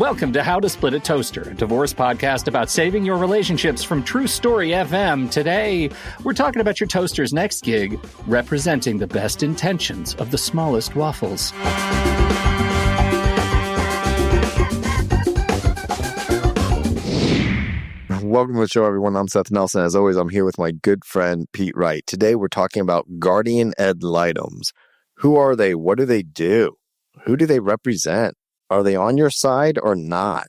Welcome to How to Split a Toaster, a divorce podcast about saving your relationships from True Story FM. Today, we're talking about your toaster's next gig, representing the best intentions of the smallest waffles. Welcome to the show, everyone. I'm Seth Nelson. As always, I'm here with my good friend, Pete Wright. Today, we're talking about Guardian Ad Litems. Who are they? What do they do? Who do they represent? Are they on your side or not?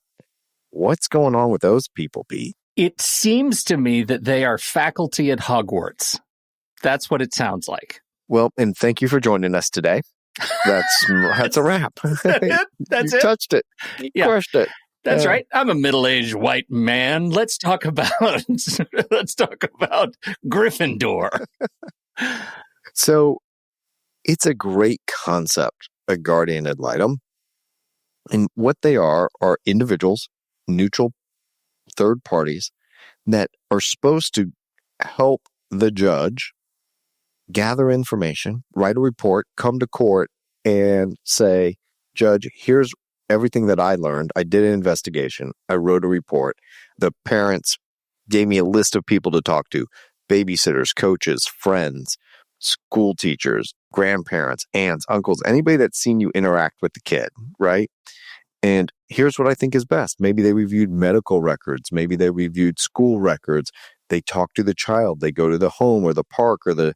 What's going on with those people, Pete? It seems to me that they are faculty at Hogwarts. That's what it sounds like. Well, and thank you for joining us today. That's a wrap. That's you it. Touched it. You crushed it. That's right. I'm a middle-aged white man. Let's talk about Gryffindor. So it's a great concept, a Guardian Ad Litem. And what they are individuals, neutral third parties that are supposed to help the judge gather information, write a report, come to court and say, Judge, here's everything that I learned. I did an investigation. I wrote a report. The parents gave me a list of people to talk to, babysitters, coaches, friends, school teachers, grandparents, aunts, uncles, anybody that's seen you interact with the kid, right? And here's what I think is best. Maybe they reviewed medical records. Maybe they reviewed school records. They talk to the child. They go to the home or the park or the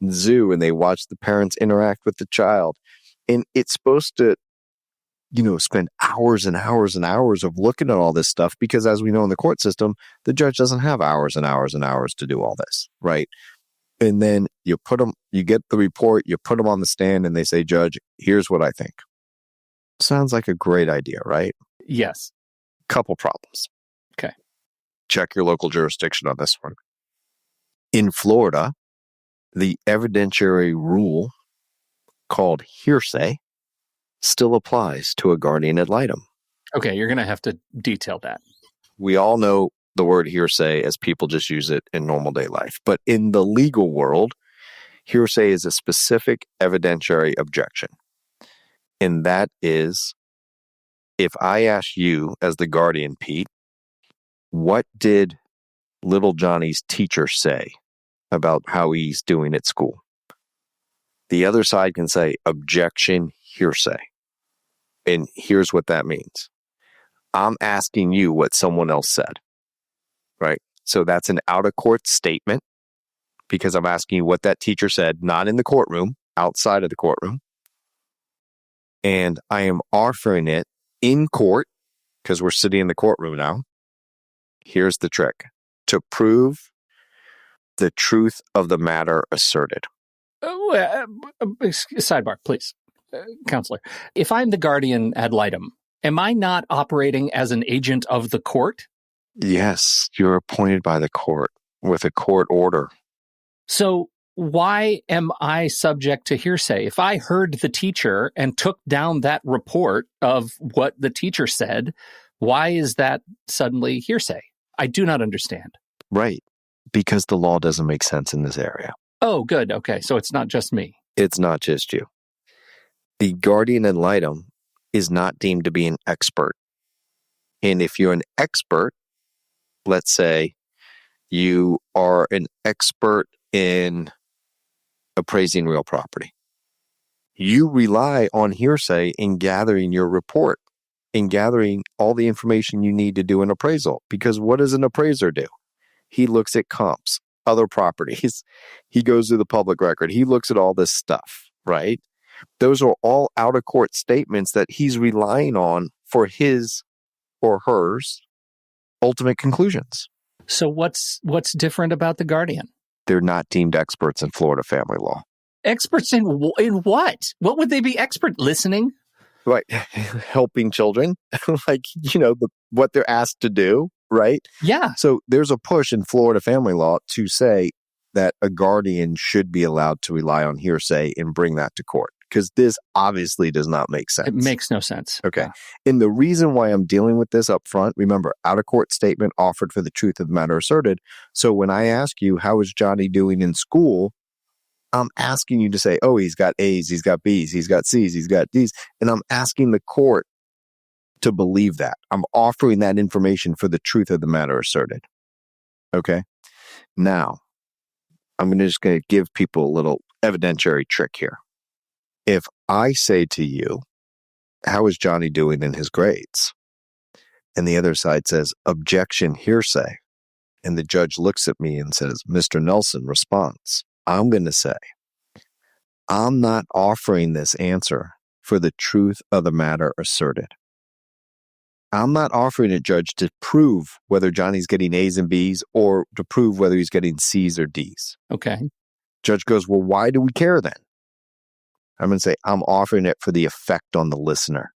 zoo and they watch the parents interact with the child. And it's supposed to, spend hours and hours and hours of looking at all this stuff because as we know in the court system, the judge doesn't have hours and hours and hours to do all this, right? And then you get the report, you put them on the stand and they say, Judge, here's what I think. Sounds like a great idea, right? Yes. Couple problems. Okay. Check your local jurisdiction on this one. In Florida, the evidentiary rule called hearsay still applies to a Guardian Ad Litem. Okay, you're going to have to detail that. We all know the word hearsay as people just use it in normal day life. But in the legal world, hearsay is a specific evidentiary objection. And that is, if I ask you as the guardian, Pete, what did little Johnny's teacher say about how he's doing at school? The other side can say, objection, hearsay. And here's what that means. I'm asking you what someone else said, right? So that's an out-of-court statement because I'm asking you what that teacher said, not in the courtroom, outside of the courtroom. And I am offering it in court, because we're sitting in the courtroom now. Here's the trick. To prove the truth of the matter asserted. Sidebar, please. Counselor, if I'm the Guardian Ad Litem, am I not operating as an agent of the court? Yes, you're appointed by the court with a court order. So why am I subject to hearsay? If I heard the teacher and took down that report of what the teacher said, why is that suddenly hearsay? I do not understand. Right. Because the law doesn't make sense in this area. Oh, good. Okay. So it's not just me. It's not just you. The Guardian Ad Litem is not deemed to be an expert. And if you're an expert, let's say you are an expert in appraising real property. You rely on hearsay in gathering your report, in gathering all the information you need to do an appraisal. Because what does an appraiser do? He looks at comps, other properties. He goes through the public record. He looks at all this stuff, right? Those are all out-of-court statements that he's relying on for his or hers ultimate conclusions. So what's different about the Guardian? They're not deemed experts in Florida family law. Experts in what? What would they be expert? Listening? Right. Helping children, what they're asked to do, right? Yeah. So there's a push in Florida family law to say that a guardian should be allowed to rely on hearsay and bring that to court. Because this obviously does not make sense. It makes no sense. Okay. Yeah. And the reason why I'm dealing with this up front, remember, out-of-court statement offered for the truth of the matter asserted. So when I ask you, how is Johnny doing in school? I'm asking you to say, oh, he's got A's, he's got B's, he's got C's, he's got D's. And I'm asking the court to believe that. I'm offering that information for the truth of the matter asserted. Okay? Now, I'm just going to give people a little evidentiary trick here. If I say to you, how is Johnny doing in his grades? And the other side says, objection, hearsay. And the judge looks at me and says, Mr. Nelson, response. I'm going to say, I'm not offering this answer for the truth of the matter asserted. I'm not offering it, Judge, to prove whether Johnny's getting A's and B's or to prove whether he's getting C's or D's. Okay. Judge goes, well, why do we care then? I'm going to say, I'm offering it for the effect on the listener.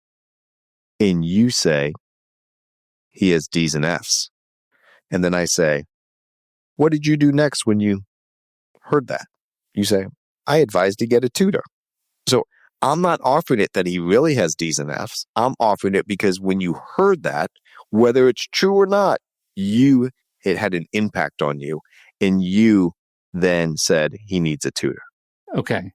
And you say, he has D's and F's. And then I say, what did you do next when you heard that? You say, I advised to get a tutor. So I'm not offering it that he really has D's and F's. I'm offering it because when you heard that, whether it's true or not, it had an impact on you. And you then said he needs a tutor. Okay.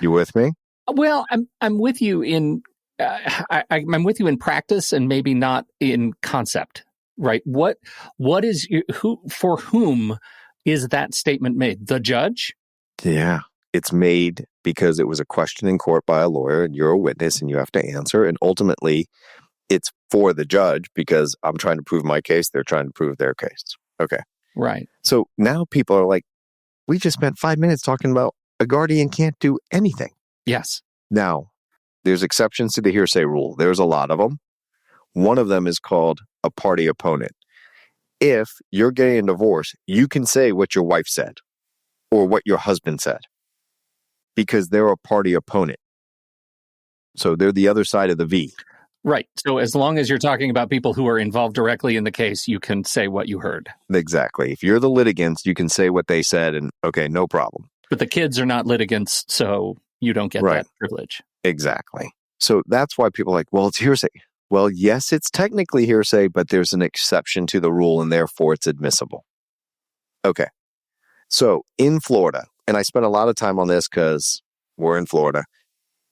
You with me? Well, I'm with you in I'm with you in practice and maybe not in concept, right? What is for whom is that statement made? The judge? Yeah. It's made because it was a question in court by a lawyer and you're a witness and you have to answer. And ultimately, it's for the judge because I'm trying to prove my case. They're trying to prove their case. Okay. Right. So now people are like, we just spent 5 minutes talking about a guardian can't do anything. Yes. Now, there's exceptions to the hearsay rule. There's a lot of them. One of them is called a party opponent. If you're getting a divorce, you can say what your wife said or what your husband said, because they're a party opponent. So they're the other side of the V. Right. So as long as you're talking about people who are involved directly in the case, you can say what you heard. Exactly. If you're the litigants, you can say what they said and okay, no problem. But the kids are not litigants, so you don't get that privilege. Exactly. So that's why people are like, well, it's hearsay. Well, yes, it's technically hearsay, but there's an exception to the rule and therefore it's admissible. Okay. So in Florida, and I spent a lot of time on this because we're in Florida,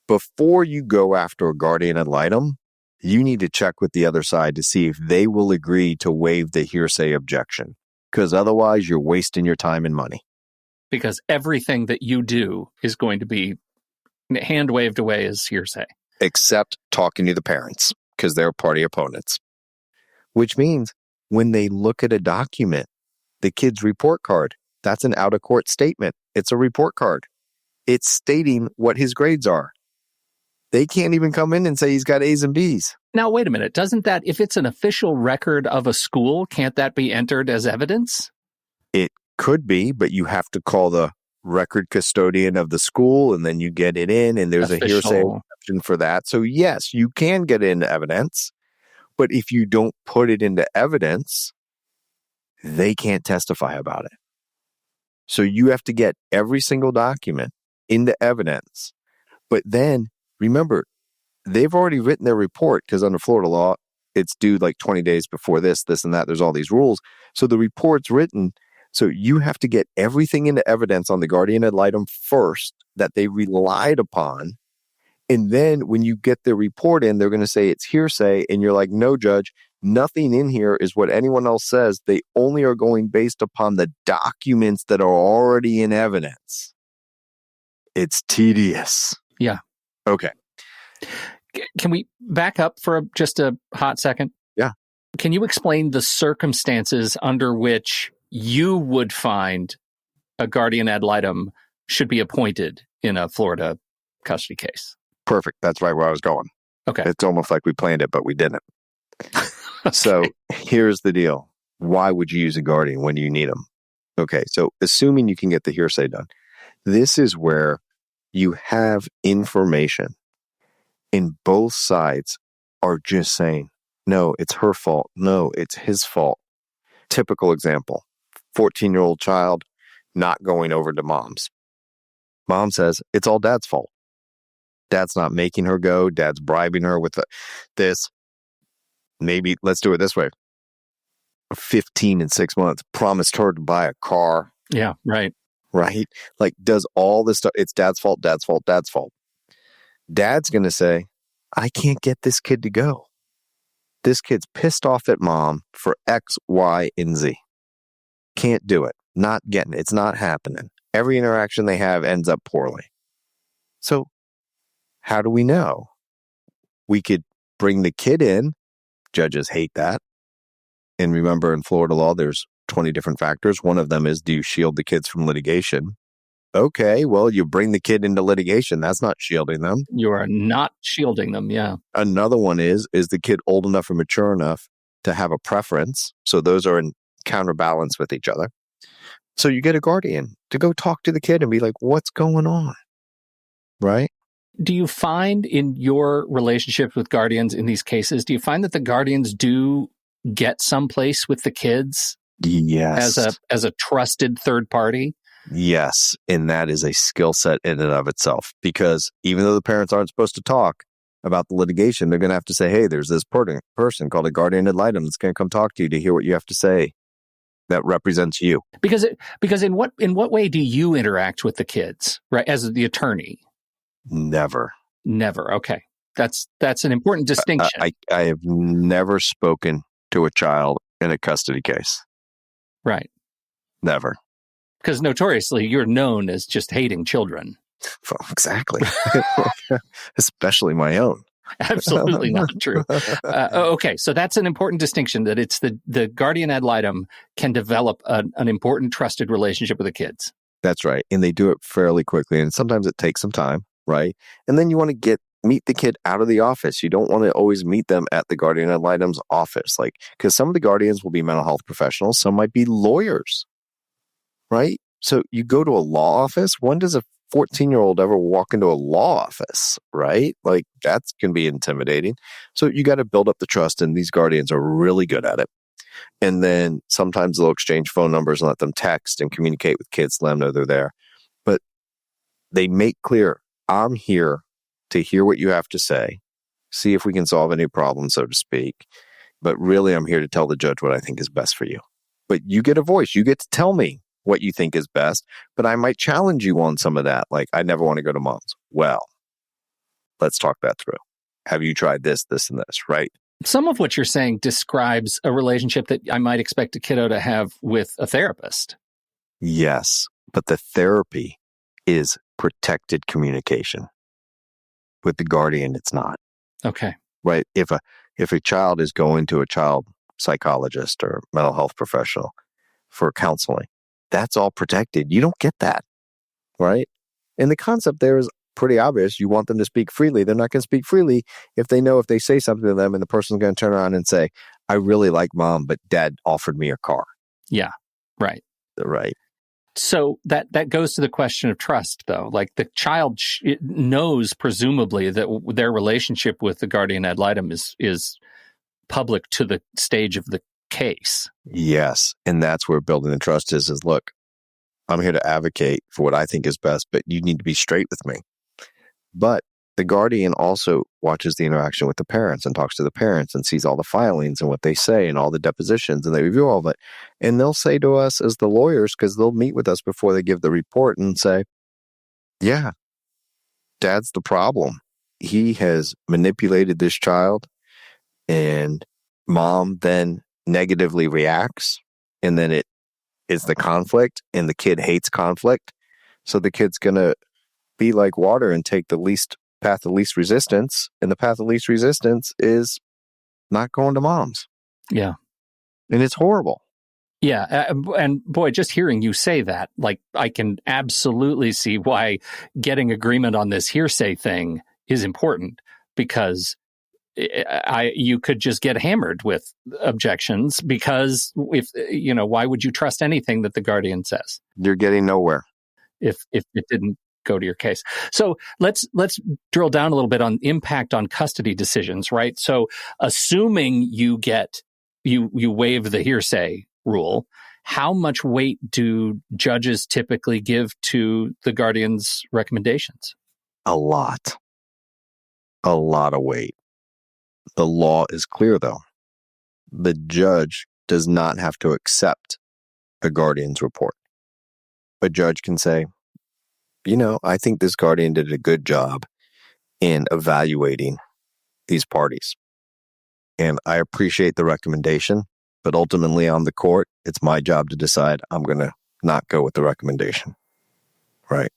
before you go after a guardian ad litem, you need to check with the other side to see if they will agree to waive the hearsay objection, because otherwise you're wasting your time and money. Because everything that you do is going to be hand waved away as hearsay. Except talking to the parents, because they're party opponents. Which means when they look at a document, the kid's report card, that's an out-of-court statement. It's a report card. It's stating what his grades are. They can't even come in and say he's got A's and B's. Now, wait a minute. Doesn't that, if it's an official record of a school, can't that be entered as evidence? It could be, but you have to call the record custodian of the school and then you get it in and there's a hearsay exception for that. So yes, you can get it into evidence, but if you don't put it into evidence, they can't testify about it. So you have to get every single document into evidence. But then remember, they've already written their report because under Florida law, it's due like 20 days before this and that. There's all these rules. So the report's written. So you have to get everything into evidence on the guardian ad litem first that they relied upon. And then when you get the report in, they're going to say it's hearsay. And you're like, no, judge, nothing in here is what anyone else says. They only are going based upon the documents that are already in evidence. It's tedious. Yeah. Okay. Can we back up for just a hot second? Yeah. Can you explain the circumstances under which you would find a guardian ad litem should be appointed in a Florida custody case? Perfect. That's right where I was going. Okay. It's almost like we planned it, but we didn't. Okay. So here's the deal. Why would you use a guardian when you need them? Okay. So assuming you can get the hearsay done, this is where you have information and both sides are just saying, no, it's her fault. No, it's his fault. Typical example, 14-year-old child not going over to mom's. Mom says, it's all dad's fault. Dad's not making her go. Dad's bribing her with this. Maybe, let's do it this way. 15 and 6 months, promised her to buy a car. Yeah, right. Right? Like, does all this stuff, it's dad's fault, dad's fault, dad's fault. Dad's going to say, I can't get this kid to go. this kid's pissed off at mom for X, Y, and Z. Can't do it. Not getting it. It's not happening. Every interaction they have ends up poorly. So how do we know? We could bring the kid in. Judges hate that. And remember, in Florida law, there's 20 different factors. One of them is, do you shield the kids from litigation? Okay, well, you bring the kid into litigation. That's not shielding them. You are not shielding them, yeah. Another one is the kid old enough or mature enough to have a preference? So those are in counterbalance with each other. So you get a guardian to go talk to the kid and be like, what's going on? Right? Do you find in your relationships with guardians in these cases, do you find that the guardians do get someplace with the kids? Yes. As a trusted third party? Yes. And that is a skill set in and of itself, because even though the parents aren't supposed to talk about the litigation, they're going to have to say, hey, there's this person called a Guardian Ad Litem that's going to come talk to you to hear what you have to say that represents you. Because in what way do you interact with the kids, right? As the attorney? Never. Okay. That's an important distinction. I have never spoken to a child in a custody case. Right. Never. Because notoriously, you're known as just hating children. Well, exactly. Especially my own. Absolutely not true. Okay, so that's an important distinction, that it's the Guardian Ad Litem can develop an important trusted relationship with the kids. That's right. And they do it fairly quickly. And sometimes it takes some time, right? And then you want to meet the kid out of the office. You don't want to always meet them at the Guardian Ad Litem's office. Because some of the guardians will be mental health professionals. Some might be lawyers, right? So you go to a law office. When does a 14-year-old ever walk into a law office, right? That can be intimidating. So you got to build up the trust, and these guardians are really good at it. And then sometimes they'll exchange phone numbers and let them text and communicate with kids, let them know they're there. But they make clear, I'm here to hear what you have to say, see if we can solve any problems, so to speak. But really, I'm here to tell the judge what I think is best for you. But you get a voice. You get to tell me what you think is best, but I might challenge you on some of that. I never want to go to mom's. Well, let's talk that through. Have you tried this, and this, right? Some of what you're saying describes a relationship that I might expect a kiddo to have with a therapist. Yes, but the therapy is protected communication. With the guardian, it's not. Okay. Right? If a child is going to a child psychologist or mental health professional for counseling, that's all protected. You don't get that, right? And the concept there is pretty obvious. You want them to speak freely. They're not going to speak freely if they know if they say something to them and the person's going to turn around and say, I really like mom, but dad offered me a car. Yeah, right. Right. So that goes to the question of trust, though. The child knows, presumably, that their relationship with the Guardian Ad Litem is public to the stage of the case. Yes. And that's where building the trust is look, I'm here to advocate for what I think is best, but you need to be straight with me. But the guardian also watches the interaction with the parents and talks to the parents and sees all the filings and what they say and all the depositions, and they review all of it. And they'll say to us as the lawyers, because they'll meet with us before they give the report and say, yeah, dad's the problem. He has manipulated this child, and mom then negatively reacts, and then it is the conflict, and the kid hates conflict. So the kid's going to be like water and take the path of least resistance, and the path of least resistance is not going to mom's. Yeah. And it's horrible. Yeah. And boy, just hearing you say that, I can absolutely see why getting agreement on this hearsay thing is important, because you could just get hammered with objections, because why would you trust anything that the guardian says? You're getting nowhere if it didn't go to your case. So let's drill down a little bit on impact on custody decisions, right? So assuming you waive the hearsay rule, how much weight do judges typically give to the guardian's recommendations? A lot of weight. The law is clear, though. The judge does not have to accept a guardian's report. A judge can say, I think this guardian did a good job in evaluating these parties. and I appreciate the recommendation, but ultimately on the court, it's my job to decide I'm going to not go with the recommendation, right?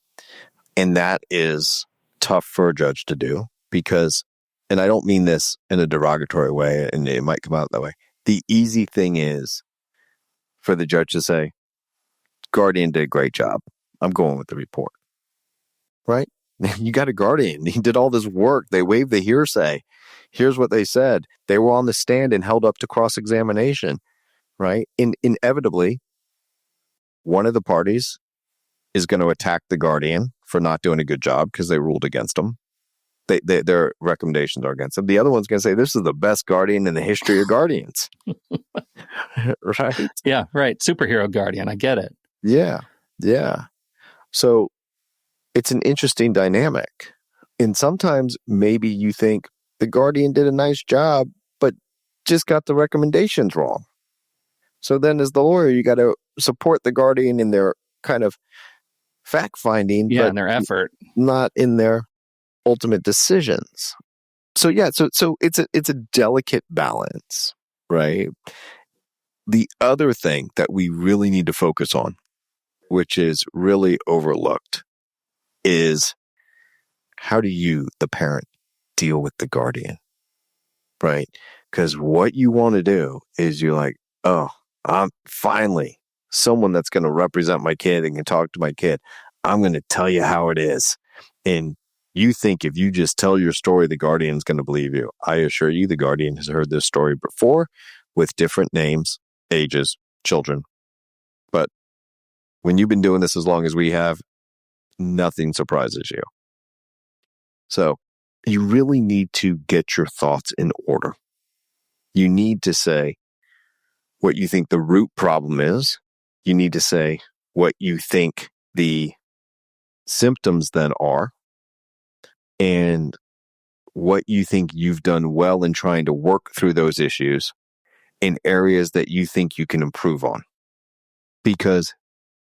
And that is tough for a judge to do because, and I don't mean this in a derogatory way, and it might come out that way. The easy thing is for the judge to say, Guardian did a great job. I'm going with the report, right? You got a guardian. He did all this work. They waived the hearsay. Here's what they said. They were on the stand and held up to cross-examination, right? Inevitably, one of the parties is going to attack the guardian for not doing a good job because they ruled against them. Their recommendations are against them. The other one's going to say, this is the best guardian in the history of guardians. Right? Yeah, right. Superhero guardian. I get it. Yeah. So it's an interesting dynamic. And sometimes maybe you think the guardian did a nice job, but just got the recommendations wrong. So then as the lawyer, you got to support the guardian in their kind of fact-finding, but in their effort, not in their ultimate decisions. So it's a delicate balance, right? The other thing that we really need to focus on, which is really overlooked, is how do you, the parent, deal with the guardian, right? Because what you want to do is you're like, oh, I'm finally someone that's going to represent my kid and can talk to my kid. I'm going to tell you how it is. And you think if you just tell your story, the guardian's going to believe you. I assure you, the guardian has heard this story before with different names, ages, children. But when you've been doing this as long as we have, nothing surprises you. So you really need to get your thoughts in order. You need to say what you think the root problem is. You need to say what you think the symptoms then are, and what you think you've done well in trying to work through those issues in areas that you think you can improve on. Because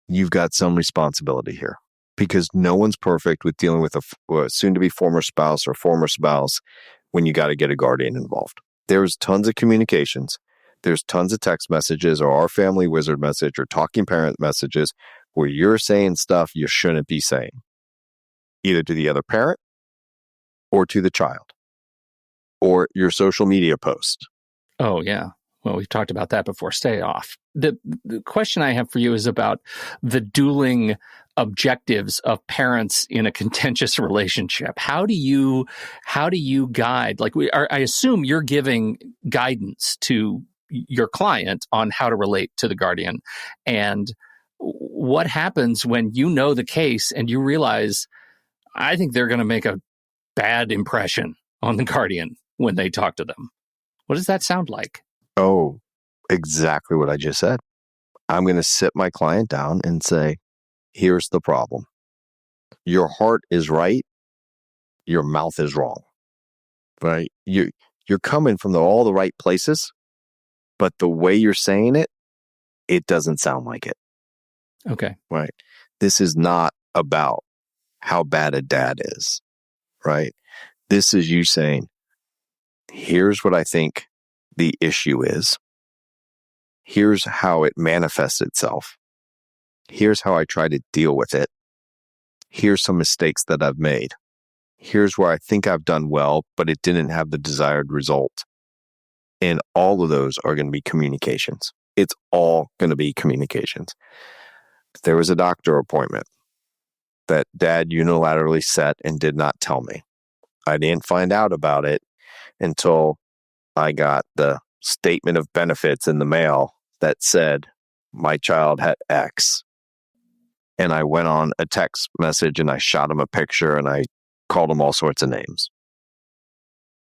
you've got some responsibility here. Because no one's perfect with dealing with a soon-to-be former spouse or former spouse when you got to get a guardian involved. There's tons of communications. There's tons of text messages or our family wizard message or talking parent messages where you're saying stuff you shouldn't be saying, either to the other parent or to the child, or your social media post. Oh, yeah. Well, we've talked about that before. Stay off. The question I have for you is about the dueling objectives of parents in a contentious relationship. How do you guide? Like I assume you're giving guidance to your client on how to relate to the guardian. And what happens when you know the case and you realize, I think they're going to make a bad impression on the guardian when they talk to them? What does that sound like? Oh, exactly what I just said. I'm going to sit my client down and say, here's the problem. Your heart is right. Your mouth is wrong, right? You're coming from all the right places, but the way you're saying it, it doesn't sound like it. Okay. Right. This is not about how bad a dad is, right? This is you saying, here's what I think the issue is. Here's how it manifests itself. Here's how I try to deal with it. Here's some mistakes that I've made. Here's where I think I've done well, but it didn't have the desired result. And all of those are going to be communications. It's all going to be communications. There was a doctor appointment that dad unilaterally set and did not tell me. I didn't find out about it until I got the statement of benefits in the mail that said my child had X. And I went on a text message and I shot him a picture and I called him all sorts of names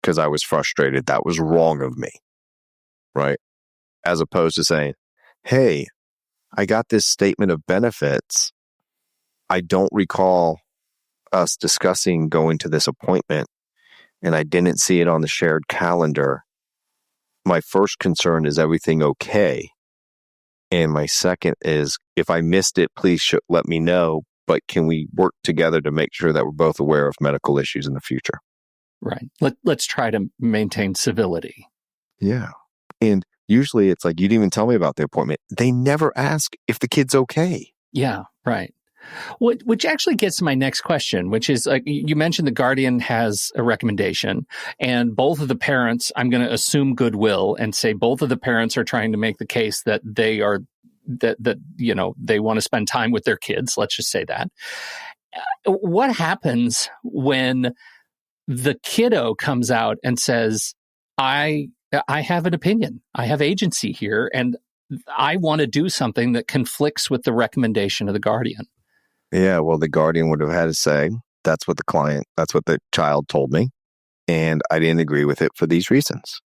because I was frustrated. That was wrong of me, right? As opposed to saying, hey, I got this statement of benefits. I don't recall us discussing going to this appointment, and I didn't see it on the shared calendar. My first concern is everything okay? And my second is, if I missed it, please let me know. But can we work together to make sure that we're both aware of medical issues in the future? Right. Let's try to maintain civility. Yeah. And usually it's like, you didn't even tell me about the appointment. They never ask if the kid's okay. Yeah, right. Which actually gets to my next question, which is you mentioned the Guardian has a recommendation, and both of the parents, I'm going to assume goodwill and say both of the parents are trying to make the case that they are that they want to spend time with their kids. Let's just say that. What happens when the kiddo comes out and says, I have an opinion, I have agency here, and I want to do something that conflicts with the recommendation of the Guardian? Yeah, well, the Guardian would have had to say, that's what the child told me, and I didn't agree with it for these reasons.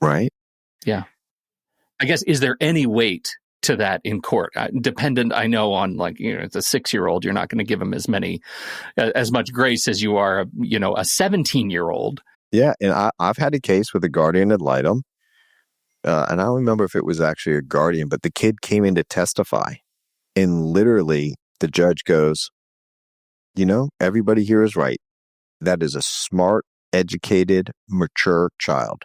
Right? Yeah. I guess, is there any weight to that in court? Dependent, I know, on it's a 6-year-old, you're not going to give him as much grace as you are, a 17-year-old. Yeah, and I've had a case with a Guardian Ad Litem, and I don't remember if it was actually a Guardian, but the kid came in to testify, and literally the judge goes, everybody here is right. That is a smart, educated, mature child.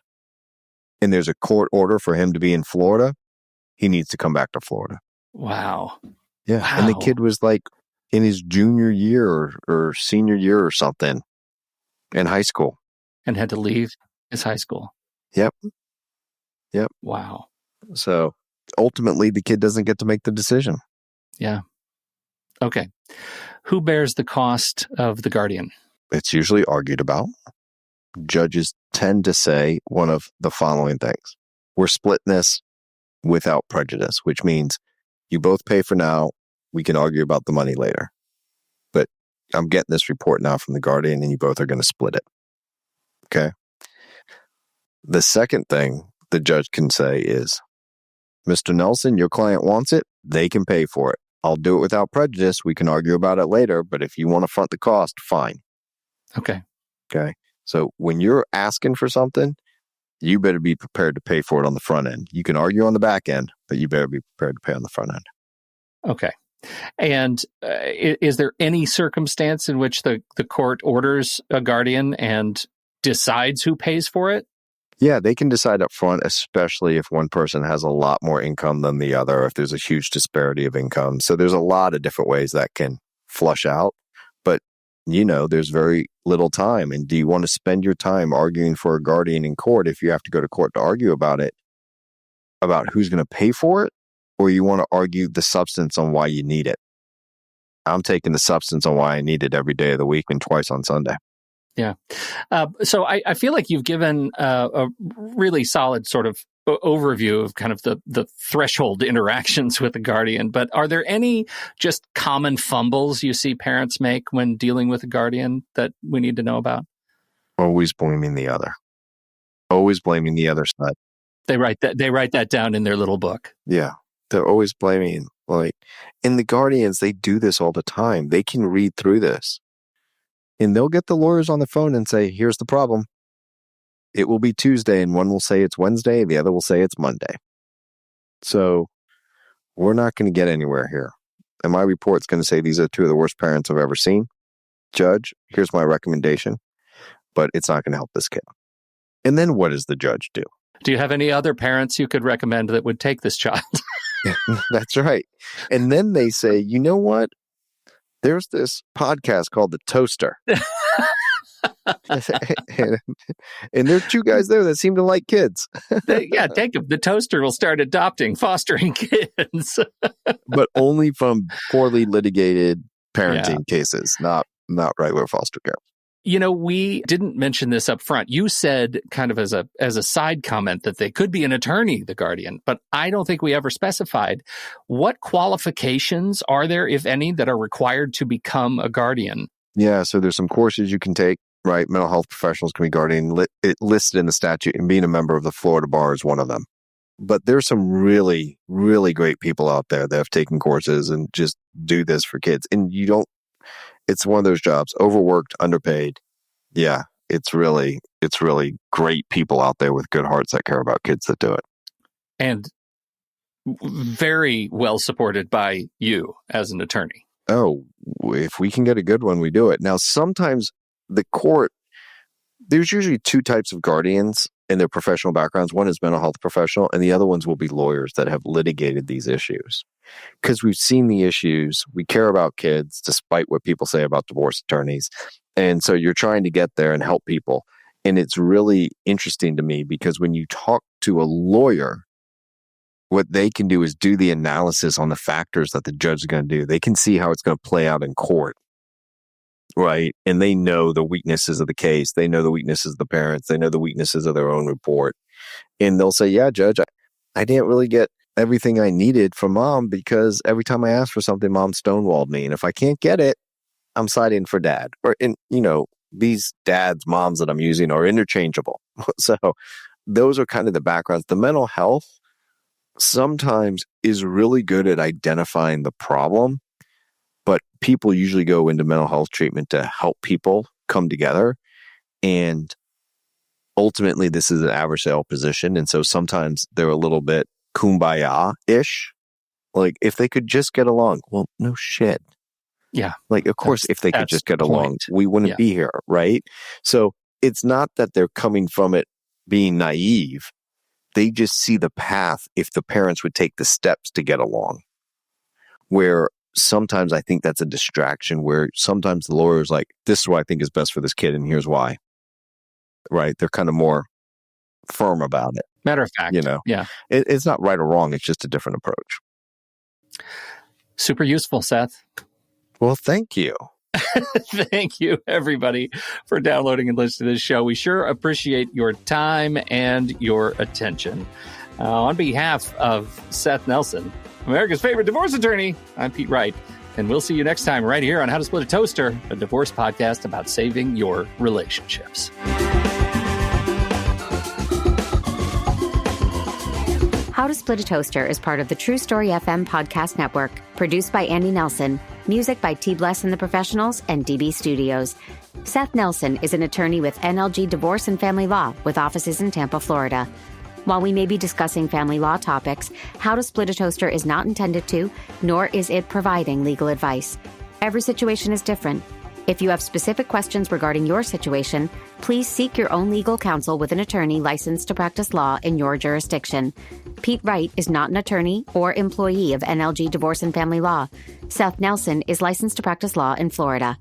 And there's a court order for him to be in Florida. He needs to come back to Florida. Wow. Yeah. Wow. And the kid was like in his junior year or senior year or something in high school. And had to leave his high school. Yep. Wow. So ultimately, the kid doesn't get to make the decision. Yeah. Okay. Who bears the cost of the Guardian? It's usually argued about. Judges tend to say one of the following things. We're splitting this without prejudice, which means you both pay for now. We can argue about the money later. But I'm getting this report now from the Guardian, and you both are going to split it. Okay? The second thing the judge can say is, Mr. Nelson, your client wants it. They can pay for it. I'll do it without prejudice. We can argue about it later, but if you want to front the cost, fine. Okay. So when you're asking for something, you better be prepared to pay for it on the front end. You can argue on the back end, but you better be prepared to pay on the front end. Okay. And is there any circumstance in which the court orders a Guardian and decides who pays for it? Yeah, they can decide up front, especially if one person has a lot more income than the other, if there's a huge disparity of income. So there's a lot of different ways that can flush out. But, there's very little time. And do you want to spend your time arguing for a Guardian in court if you have to go to court to argue about it, about who's going to pay for it? Or you want to argue the substance on why you need it? I'm taking the substance on why I need it every day of the week and twice on Sunday. Yeah. So I feel like you've given a really solid sort of overview of kind of the threshold interactions with the Guardian. But are there any just common fumbles you see parents make when dealing with a Guardian that we need to know about? Always blaming the other. Always blaming the other side. They write that down in their little book. Yeah. They're always blaming. And the Guardians, they do this all the time. They can read through this. And they'll get the lawyers on the phone and say, here's the problem. It will be Tuesday, and one will say it's Wednesday, the other will say it's Monday. So we're not going to get anywhere here. And my report's going to say these are two of the worst parents I've ever seen. Judge, here's my recommendation, but it's not going to help this kid. And then what does the judge do? Do you have any other parents you could recommend that would take this child? That's right. And then they say, you know what? There's this podcast called The Toaster. and there are two guys there that seem to like kids. Take them. The Toaster will start fostering kids. But only from poorly litigated parenting cases, not regular foster care. We didn't mention this up front. You said kind of as a side comment that they could be an attorney, the Guardian, but I don't think we ever specified what qualifications are there, if any, that are required to become a Guardian. Yeah, so there's some courses you can take, right? Mental health professionals can be Guardian, listed in the statute, and being a member of the Florida Bar is one of them. But there's some really, really great people out there that have taken courses and just do this for kids. And it's one of those jobs, overworked, underpaid. Yeah, it's really great people out there with good hearts that care about kids that do it. And very well supported by you as an attorney. Oh, if we can get a good one, we do it. Now, sometimes the court, there's usually two types of Guardians in their professional backgrounds. One is mental health professional, and the other ones will be lawyers that have litigated these issues. Because we've seen the issues, we care about kids, despite what people say about divorce attorneys. And so you're trying to get there and help people. And it's really interesting to me because when you talk to a lawyer, what they can do is do the analysis on the factors that the judge is going to do. They can see how it's going to play out in court, right? And they know the weaknesses of the case. They know the weaknesses of the parents. They know the weaknesses of their own report. And they'll say, yeah, judge, I didn't really get everything I needed from mom because every time I asked for something, mom stonewalled me. And if I can't get it, I'm siding for dad. Or, these dads, moms that I'm using are interchangeable. So those are kind of the backgrounds. The mental health sometimes is really good at identifying the problem, but people usually go into mental health treatment to help people come together. And ultimately, this is an adversarial position. And so sometimes they're a little bit kumbaya-ish. Like, if they could just get along, well, no shit. Yeah. Like, of course, if they could just get along, we wouldn't be here, right? So it's not that they're coming from it being naive. They just see the path if the parents would take the steps to get along. Where sometimes I think that's a distraction, where sometimes the lawyer's like, this is what I think is best for this kid, and here's why. Right? They're kind of more firm about it. Matter of fact. Yeah. It's not right or wrong. It's just a different approach. Super useful, Seth. Well, thank you. Thank you, everybody, for downloading and listening to this show. We sure appreciate your time and your attention. On behalf of Seth Nelson, America's favorite divorce attorney, I'm Pete Wright, and we'll see you next time right here on How to Split a Toaster, a divorce podcast about saving your relationships. How to Split a Toaster is part of the True Story FM podcast network, produced by Andy Nelson, music by T. Bless and the Professionals and DB Studios. Seth Nelson is an attorney with NLG Divorce and Family Law with offices in Tampa, Florida. While we may be discussing family law topics, How to Split a Toaster is not intended to, nor is it providing legal advice. Every situation is different. If you have specific questions regarding your situation, please seek your own legal counsel with an attorney licensed to practice law in your jurisdiction. Pete Wright is not an attorney or employee of NLG Divorce and Family Law. Seth Nelson is licensed to practice law in Florida.